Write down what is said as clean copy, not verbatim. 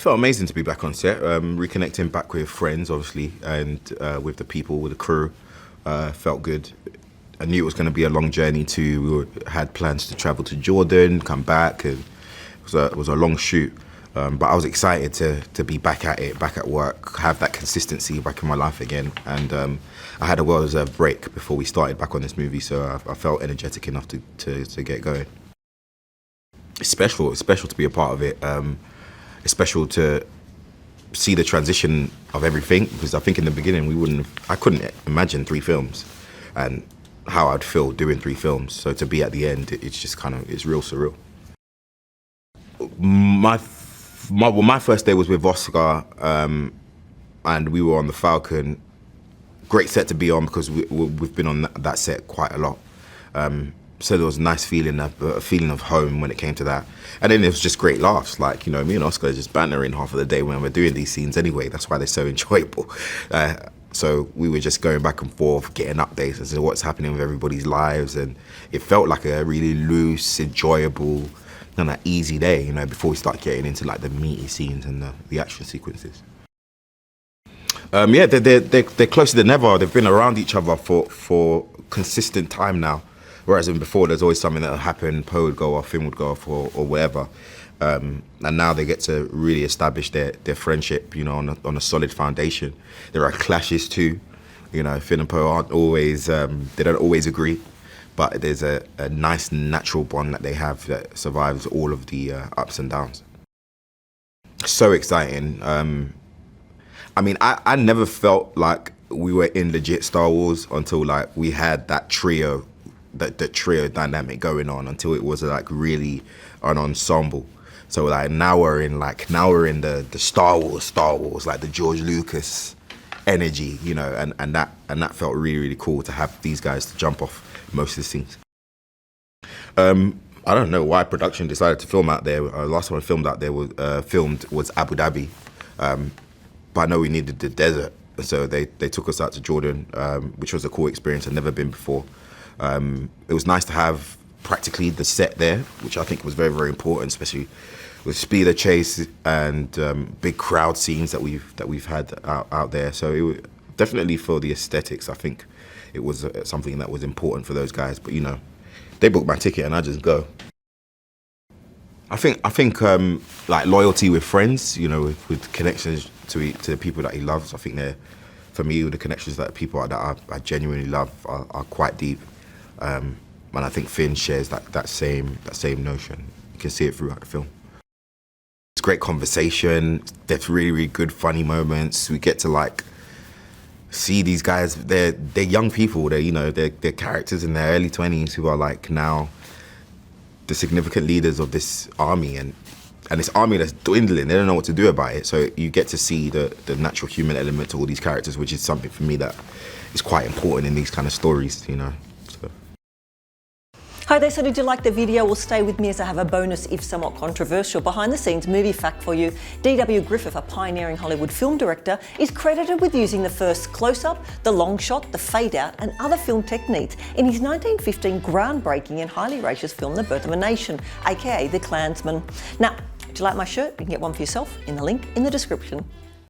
Felt amazing to be back on set, reconnecting back with friends, obviously, and with the people, with the crew. Felt good. I knew it was going to be a long journey too. We had plans to travel to Jordan, come back, and it was a long shoot. But I was excited to be back at it, back at work, have that consistency back in my life again. And I had a well-deserved break before we started back on this movie, so I felt energetic enough to get going. It's special to be a part of it. It's special to see the transition of everything, because I think in the beginning I couldn't imagine 3 films and how I'd feel doing 3 films. So to be at the end, it's just it's real surreal. My first day was with Oscar, and we were on the Falcon. Great set to be on because we've been on that set quite a lot. So there was a nice feeling, a feeling of home when it came to that. And then it was just great laughs. Like, you know, me and Oscar are just bantering half of the day when we're doing these scenes anyway. That's why they're so enjoyable. So we were just going back and forth, getting updates as to what's happening with everybody's lives. And it felt like a really loose, enjoyable, kind of easy day, you know, before we start getting into like the meaty scenes and the action sequences. Yeah, they're closer than ever. They've been around each other for consistent time now. Whereas before, there's always something that would happen, Poe would go off, film would go off, or whatever. And now they get to really establish their friendship, you know, on a solid foundation. There are clashes too. You know, Finn and Poe aren't always, they don't always agree. But there's a nice natural bond that they have that survives all of the ups and downs. So exciting. I mean, I never felt like we were in legit Star Wars until like we had that trio, the trio dynamic going on, until it was like really an ensemble. So like now we're in the Star Wars, like the George Lucas energy, you know, and that felt really cool to have these guys to jump off most of the scenes. I don't know why production decided to film out there. Last time I filmed out there was Abu Dhabi, but I know we needed the desert, so they took us out to Jordan, which was a cool experience. I'd never been before. It was nice to have practically the set there, which I think was very important, especially with speed of chase and big crowd scenes that we've had out there. So it was definitely for the aesthetics. I think it was something that was important for those guys. But you know, they booked my ticket and I just go. I think like loyalty with friends, you know, with connections to the people that he loves. I think for me, the connections that people that I genuinely love are quite deep. And I think Finn shares that same notion. You can see it throughout the film. It's great conversation. There's really good funny moments. We get to like see these guys. They're young people. They're characters in their early 20s who are like now the significant leaders of this army, and this army that's dwindling. They don't know what to do about it. So you get to see the natural human element to all these characters, which is something for me that is quite important in these kind of stories, you know. Hi there, so did you like the video? Well, stay with me as I have a bonus, if somewhat controversial, behind-the-scenes movie fact for you. D.W. Griffith, a pioneering Hollywood film director, is credited with using the first close-up, the long shot, the fade-out and other film techniques in his 1915 groundbreaking and highly racist film, The Birth of a Nation, aka The Klansman. Now, do you like my shirt? You can get one for yourself in the link in the description.